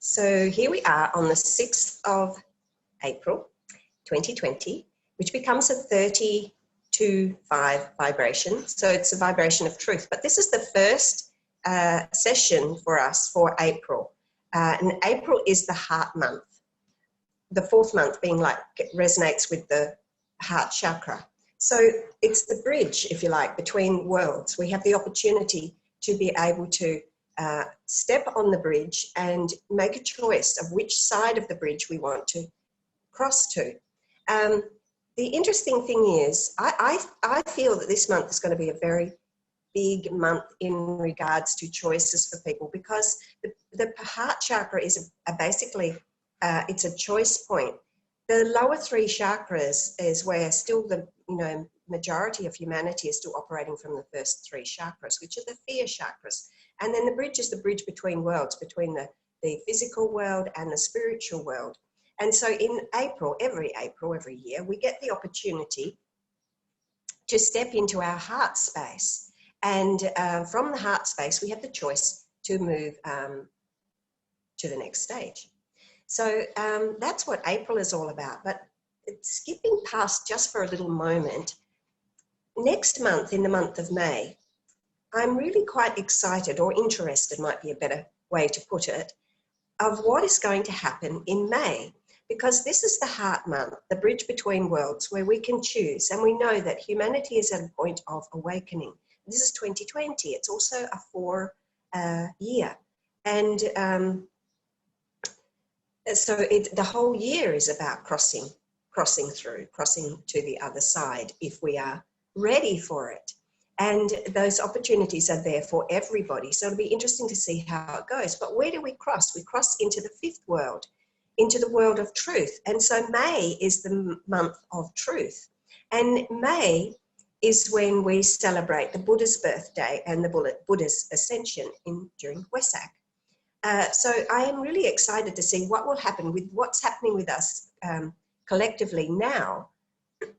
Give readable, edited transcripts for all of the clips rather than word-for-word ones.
So here we are on the 6th of April, 2020, which becomes a 32.5 vibration. So it's a vibration of truth. But this is the first session for us for April. And April is the heart month. The fourth month being like, it resonates with the heart chakra. So it's the bridge, if you like, between worlds. We have the opportunity to be able to step on the bridge and make a choice of which side of the bridge we want to cross to. The interesting thing is, I feel that this month is going to be a very big month in regards to choices for people, because the heart chakra is basically, it's a choice point. The lower three chakras is where still the majority of humanity is still operating from the first three chakras, which are the fear chakras. And then the bridge is the bridge between worlds, between the physical world and the spiritual world. And so in April, every year, we get the opportunity to step into our heart space. And from the heart space, we have the choice to move to the next stage. So that's what April is all about. But skipping past just for a little moment, next month, in the month of May, I'm really quite excited, or interested might be a better way to put it, of what is going to happen in May. Because this is the heart month, the bridge between worlds, where we can choose. And we know that humanity is at a point of awakening. This is 2020. It's also a 4-year. And so the whole year is about crossing to the other side, if we are ready for it. And those opportunities are there for everybody. So it'll be interesting to see how it goes. But where do we cross? We cross into the fifth world, into the world of truth. And so May is the month of truth. And May is when we celebrate the Buddha's birthday and the Buddha's ascension during Wesak. So I am really excited to see what will happen with what's happening with us collectively now.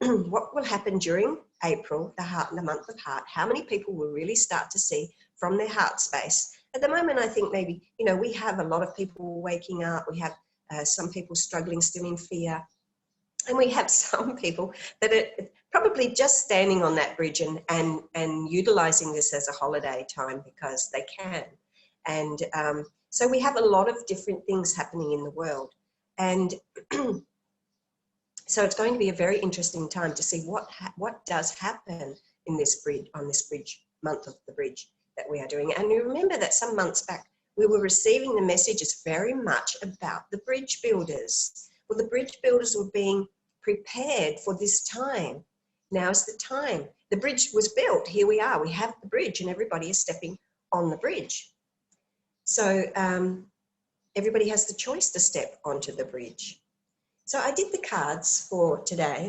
What will happen during April, the month of heart? How many people will really start to see from their heart space? At the moment, I think maybe, we have a lot of people waking up. We have some people struggling still in fear. And we have some people that are probably just standing on that bridge and utilizing this as a holiday time because they can. And so we have a lot of different things happening in the world. And so it's going to be a very interesting time to see what does happen in this bridge, on this bridge, month of the bridge that we are doing. And you remember that some months back, we were receiving the messages very much about the bridge builders. Well, the bridge builders were being prepared for this time. Now's the time. The bridge was built. Here we are. We have the bridge and everybody is stepping on the bridge. So everybody has the choice to step onto the bridge. So I did the cards for today.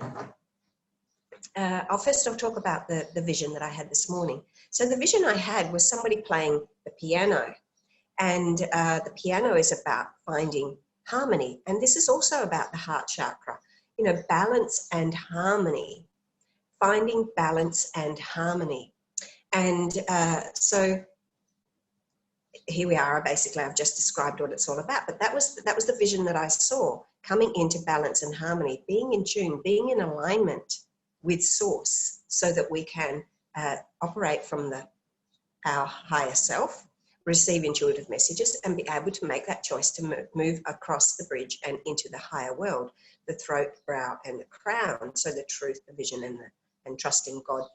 I'll talk about the vision that I had this morning. So the vision I had was somebody playing the piano. And the piano is about finding harmony. And this is also about the heart chakra, balance and harmony, finding balance and harmony. And so here we are. Basically, I've just described what it's all about. But that was the vision that I saw, coming into balance and harmony, being in tune, being in alignment with source, so that we can operate from our higher self, receive intuitive messages, and be able to make that choice to move across the bridge and into the higher world, the throat, brow, and the crown. So the truth, the vision, and trusting God,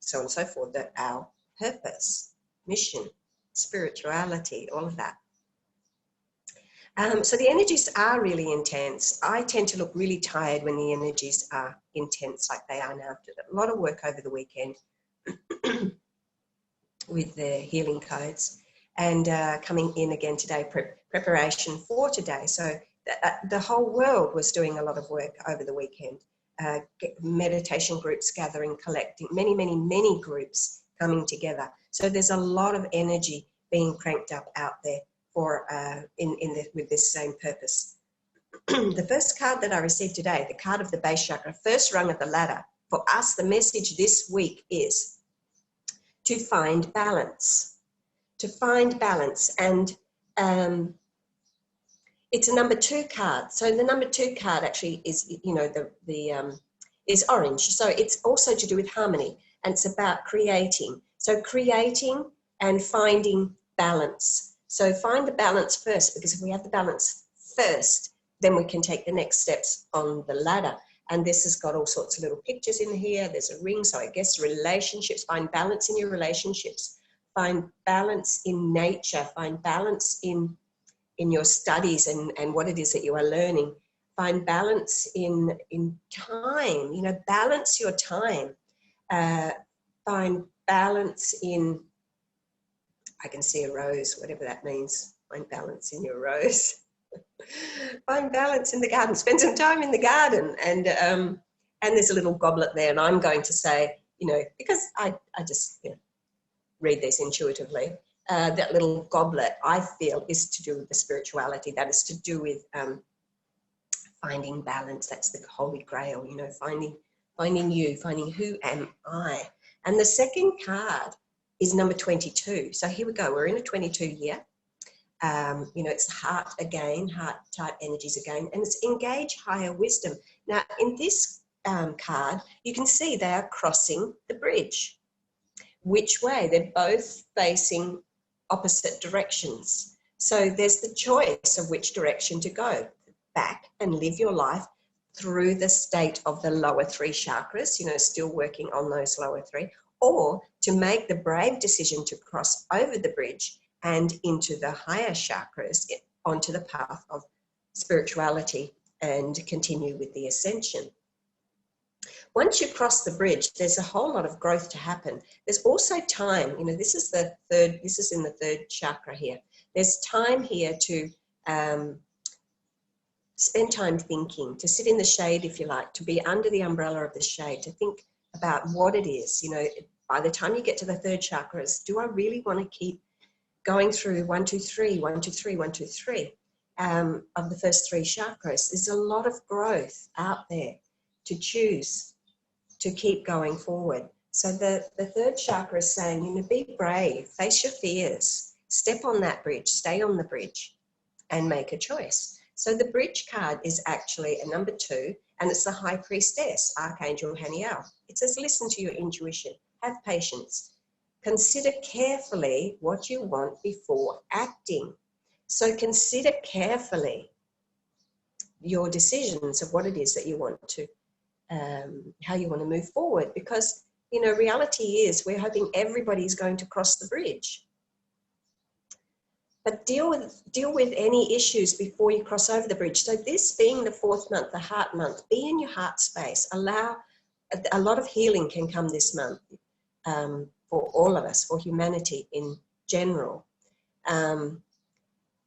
so on and so forth, that our purpose, mission, spirituality, all of that. So the energies are really intense. I tend to look really tired when the energies are intense like they are now. I've done a lot of work over the weekend with the healing codes, and coming in again today, preparation for today. So the whole world was doing a lot of work over the weekend. Meditation groups gathering, collecting, many groups coming together. So there's a lot of energy being cranked up out there for with this same purpose. The first card that I received today, the card of the base chakra, first rung of the ladder. For us, the message this week is to find balance. To find balance. And It's a number 2 card. So the number 2 card actually is, you know, is orange. So it's also to do with harmony, and it's about creating. So creating and finding balance. So find the balance first, because if we have the balance first, then we can take the next steps on the ladder. And this has got all sorts of little pictures in here. There's a ring, so I guess relationships. Find balance in your relationships. Find balance in nature. Find balance in your studies and what it is that you are learning. Find balance in time, you know, balance your time. Find balance in, I can see a rose, whatever that means. Find balance in your rose. Find balance in the garden. Spend some time in the garden. And there's a little goblet there, and I'm going to say, you know, because I just, you know, read this intuitively. That little goblet, I feel, is to do with the spirituality. That is to do with finding balance. That's the Holy Grail, you know, finding you, finding who am I. And the second card is number 22. So here we go. We're in a 22 year. You know, it's heart again, heart type energies again, and it's engage higher wisdom. Now, in this card, you can see they are crossing the bridge. Which way? They're both facing opposite directions. So there's the choice of which direction to go. Back and live your life through the state of the lower 3 chakras, you know, still working on those lower 3, or to make the brave decision to cross over the bridge and into the higher chakras, onto the path of spirituality and continue with the ascension. Once you cross the bridge, there's a whole lot of growth to happen. There's also time, you know, this is in the 3rd chakra here. There's time here to spend time thinking, to sit in the shade, if you like, to be under the umbrella of the shade, to think about what it is. You know, by the time you get to the 3rd chakras, do I really want to keep going through 1, 2, 3, 1, 2, 3, 1, 2, 3 of the first 3 chakras? There's a lot of growth out there to choose to keep going forward. So the 3rd chakra is saying, you know, be brave, face your fears, step on that bridge, stay on the bridge, and make a choice. So the bridge card is actually a number 2, and it's the High Priestess, Archangel Haniel. It says, listen to your intuition, have patience, consider carefully what you want before acting. So consider carefully your decisions of what it is that you want to, how you want to move forward, because, you know, reality is we're hoping everybody's going to cross the bridge. But deal with any issues before you cross over the bridge. So this being the 4th month, the heart month, be in your heart space. Allow, a lot of healing can come this month for all of us, for humanity in general. And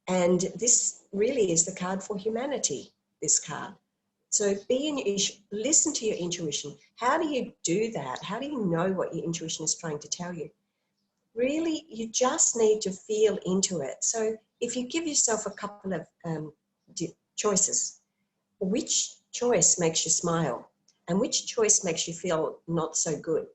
this really is the card for humanity, this card. So listen to your intuition. How do you do that? How do you know what your intuition is trying to tell you? Really, you just need to feel into it. So if you give yourself a couple of choices, which choice makes you smile and which choice makes you feel not so good?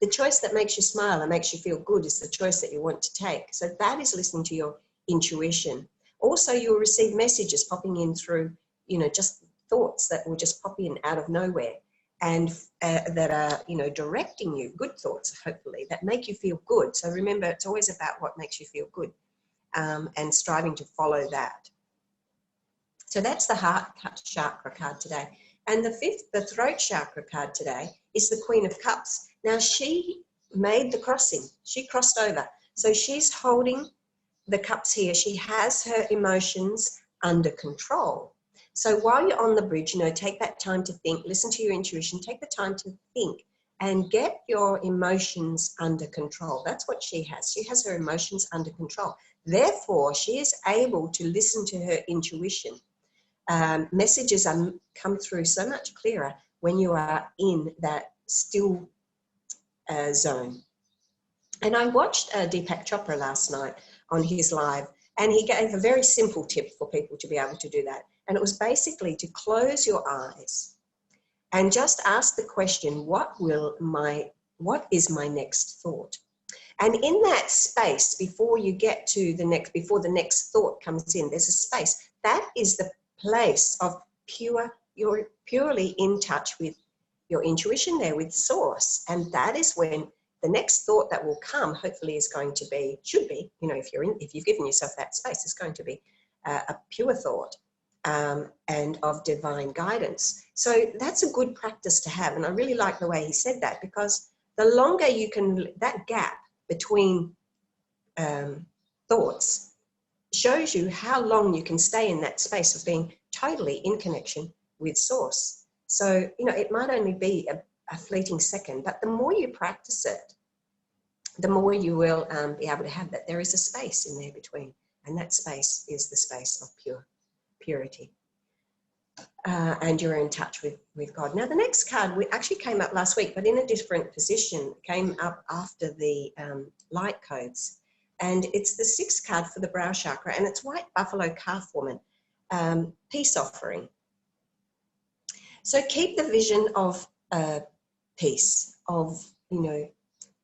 The choice that makes you smile and makes you feel good is the choice that you want to take. So that is listening to your intuition. Also, you'll receive messages popping in through, you know, just thoughts that will just pop in out of nowhere, and that are, you know, directing you, good thoughts, hopefully, that make you feel good. So remember, it's always about what makes you feel good, and striving to follow that. So that's the heart chakra card today. And the throat chakra card today is the Queen of Cups. Now, she made the crossing. She crossed over. So she's holding the cups here. She has her emotions under control. So while you're on the bridge, you know, take that time to think, listen to your intuition, take the time to think and get your emotions under control. That's what she has. She has her emotions under control. Therefore, she is able to listen to her intuition. Messages come through so much clearer when you are in that still zone. And I watched Deepak Chopra last night on his live, and he gave a very simple tip for people to be able to do that. And it was basically to close your eyes and just ask the question, what is my next thought? And in that space, before you get to the next, before the next thought comes in, there's a space. That is the place of pure, you're purely in touch with your intuition there, with source. And that is when the next thought that will come, hopefully, is going to be, should be, you know, if you've given yourself that space, it's going to be a pure thought and of divine guidance. So that's a good practice to have. And I really like the way he said that, because the longer you can, that gap between thoughts shows you how long you can stay in that space of being totally in connection with source. So, you know, it might only be a fleeting second, but the more you practice it, the more you will be able to have that. There is a space in there between, and that space is the space of purity. And you're in touch with God. Now, the next card actually came up last week, but in a different position, came up after the light codes. And it's the 6th card for the brow chakra, and it's white buffalo calf woman, peace offering. So keep the vision of peace, of, you know,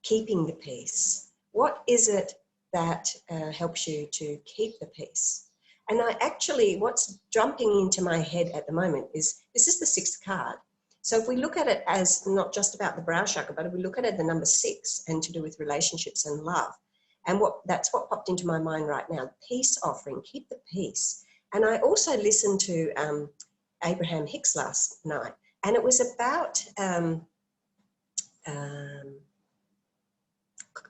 keeping the peace. What is it that helps you to keep the peace? And what's jumping into my head at the moment is, this is the 6th card. So if we look at it as not just about the brow chakra, but if we look at it the number 6 and to do with relationships and love, and that's what popped into my mind right now, peace offering, keep the peace. And I also listened to Abraham Hicks last night, and it was about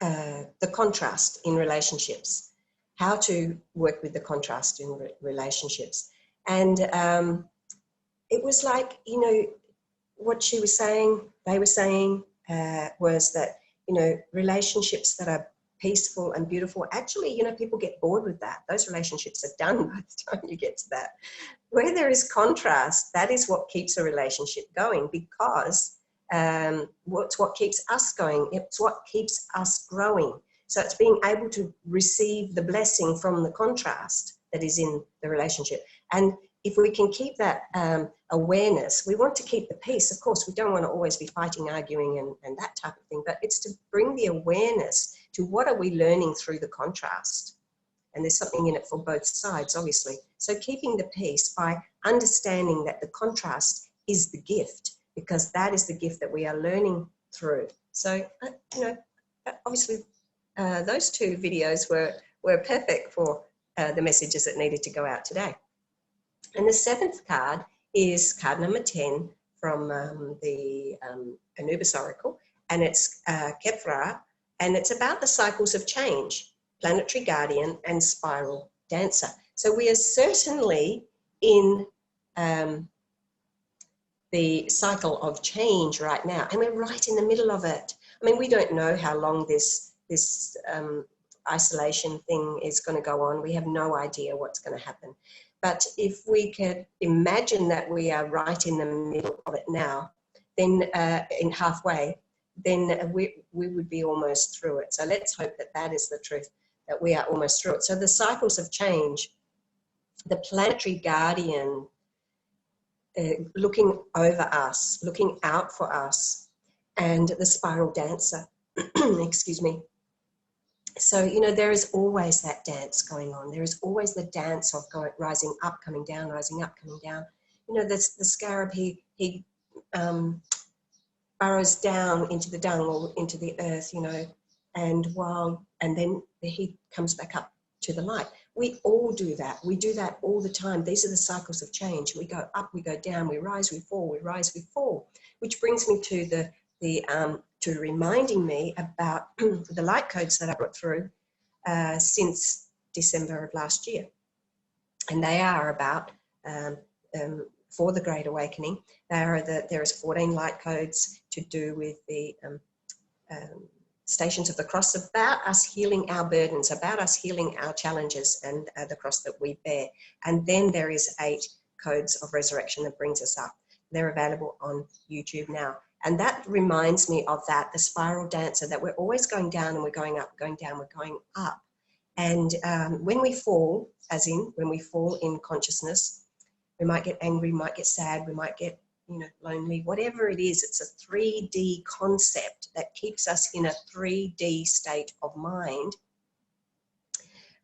the contrast in relationships, how to work with the contrast in relationships. And it was like, you know, what she was saying, they were saying was that, you know, relationships that are peaceful and beautiful, actually, you know, people get bored with that. Those relationships are done by the time you get to that. Where there is contrast, that is what keeps a relationship going, because it's what keeps us going. It's what keeps us growing. So it's being able to receive the blessing from the contrast that is in the relationship. And if we can keep that awareness, we want to keep the peace. Of course, we don't want to always be fighting, arguing, and that type of thing, but it's to bring the awareness to what are we learning through the contrast. And there's something in it for both sides, obviously. So keeping the peace by understanding that the contrast is the gift, because that is the gift that we are learning through. So, you know, obviously, those 2 videos were perfect for the messages that needed to go out today. And the 7th card is card number 10 from the Anubis Oracle, and it's Kefra, and it's about the cycles of change, planetary guardian and spiral dancer. So we are certainly in the cycle of change right now, and we're right in the middle of it. I mean, we don't know how long this isolation thing is going to go on. We have no idea what's going to happen. But if we could imagine that we are right in the middle of it now, then in halfway, then we would be almost through it. So let's hope that that is the truth, that we are almost through it. So the cycles of change, the planetary guardian looking over us, looking out for us, and the spiral dancer, excuse me. So, you know, there is always that dance going on. There is always the dance of rising up, coming down, rising up, coming down. You know, the scarab, he burrows down into the dung or into the earth, you know, and then he comes back up to the light. We all do that. We do that all the time. These are the cycles of change. We go up, we go down, we rise, we fall, we rise, we fall, which brings me to to reminding me about the light codes that I brought through since December of last year. And they are about, for the Great Awakening, there is 14 light codes to do with the Stations of the Cross, about us healing our burdens, about us healing our challenges and the cross that we bear. And then there is 8 codes of resurrection that brings us up. They're available on YouTube now. And that reminds me of that, the spiral dancer, that we're always going down and we're going up, going down, we're going up. And when we fall, as in when we fall in consciousness, we might get angry, we might get sad, we might get lonely, whatever it is, it's a 3D concept that keeps us in a 3D state of mind.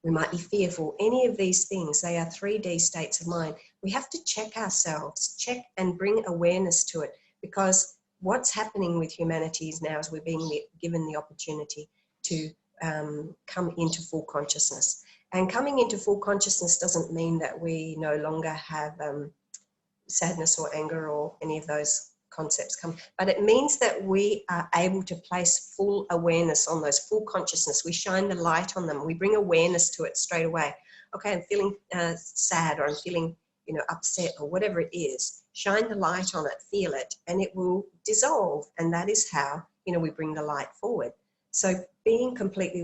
We might be fearful, any of these things, they are 3D states of mind. We have to check ourselves, check and bring awareness to it, because what's happening with humanity is now is we're being given the opportunity to come into full consciousness. And coming into full consciousness doesn't mean that we no longer have sadness or anger or any of those concepts come, but it means that we are able to place full awareness on those, full consciousness. We shine the light on them. We bring awareness to it straight away. Okay, I'm feeling sad, or I'm feeling, upset, or whatever it is. Shine the light on it, feel it, and it will dissolve. And that is how, we bring the light forward. So being completely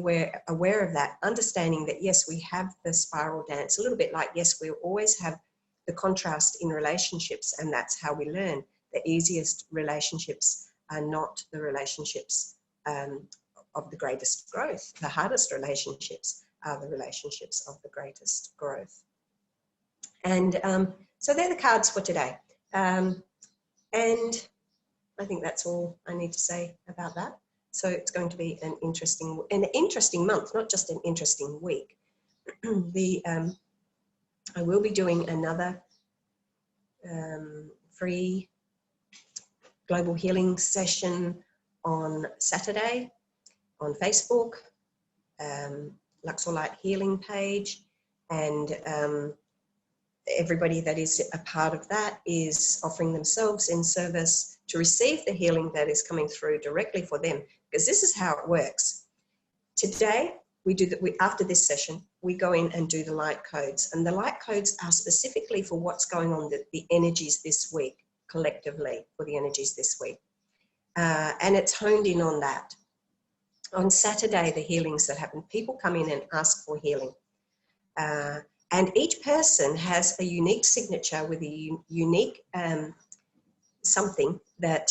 aware of that, understanding that, yes, we have the spiral dance, a little bit like, yes, we always have the contrast in relationships, and that's how we learn. The easiest relationships are not the relationships of the greatest growth. The hardest relationships are the relationships of the greatest growth. And so they're the cards for today. And I think that's all I need to say about that. So it's going to be an interesting month, not just an interesting week. I will be doing another free global healing session on Saturday on Facebook, Luxor Light Healing page, and everybody that is a part of that is offering themselves in service to receive the healing that is coming through directly for them, because this is how it works. Today, we do that. After this session, we go in and do the light codes, and the light codes are specifically for what's going on, the energies this week, collectively for the energies this week. And it's honed in on that. On Saturday, the healings that happen, people come in and ask for healing. And each person has a unique signature with a unique something that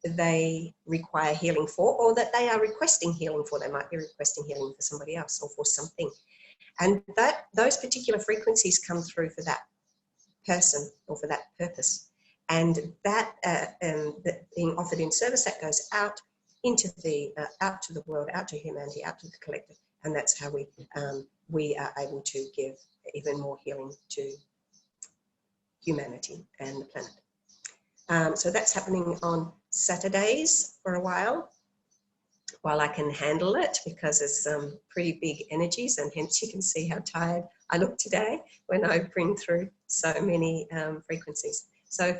they require healing for, or that they are requesting healing for. They might be requesting healing for somebody else or for something. And those particular frequencies come through for that person or for that purpose. And that being offered in service, that goes out into out to the world, out to humanity, out to the collective. And that's how we are able to give even more healing to humanity and the planet. So that's happening on Saturdays for a while I can handle it, because there's some pretty big energies, and hence you can see how tired I look today when I bring through so many frequencies. So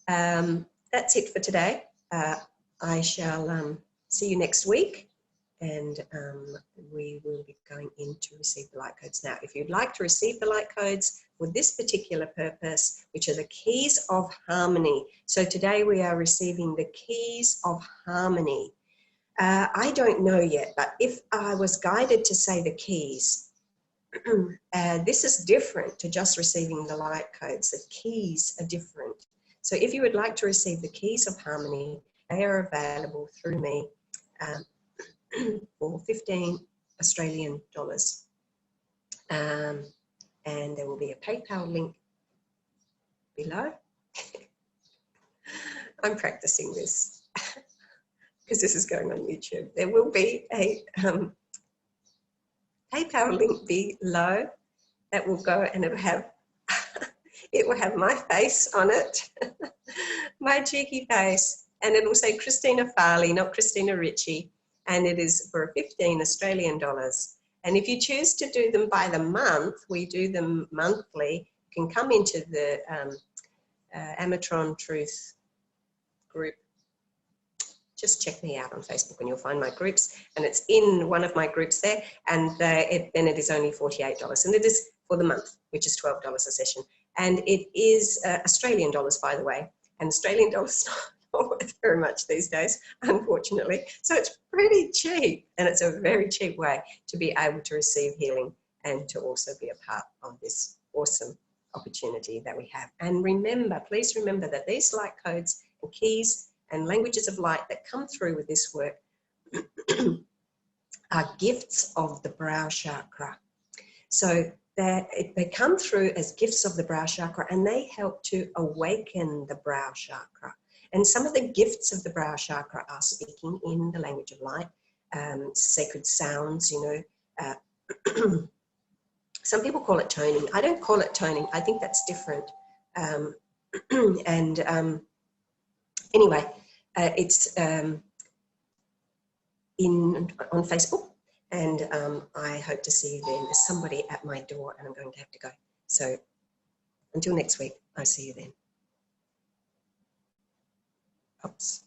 that's it for today. I shall see you next week, and we will be going in to receive the light codes. Now, if you'd like to receive the light codes for this particular purpose, which are the keys of harmony. So today we are receiving the keys of harmony. I don't know yet, but if I was guided to say the keys, this is different to just receiving the light codes. The keys are different. So if you would like to receive the keys of harmony, they are available through me for 15 Australian dollars. And there will be a PayPal link below. I'm practicing this because this is going on YouTube. There will be a PayPal link below that will go, and it will have it will have my face on it, my cheeky face, and it will say Christina Farley, not Christina Ritchie, and it is for 15 Australian dollars. And if you choose to do them by the month, we do them monthly. You can come into the Amatron Truth group. Just check me out on Facebook and you'll find my groups, and it's in one of my groups there, and then it is only $48, and it is for the month, which is $12 a session, and it is Australian dollars, by the way, and Australian dollars not worth very much these days, unfortunately, so it's pretty cheap, and it's a very cheap way to be able to receive healing and to also be a part of this awesome opportunity that we have. And remember, please remember that these light codes and keys and languages of light that come through with this work are gifts of the brow chakra. So they come through as gifts of the brow chakra, and they help to awaken the brow chakra. And some of the gifts of the brow chakra are speaking in the language of light, sacred sounds, you know. Some people call it toning. I don't call it toning. I think that's different. Anyway, it's on Facebook, and I hope to see you then. There's somebody at my door and I'm going to have to go. So until next week, I'll see you then. Oops.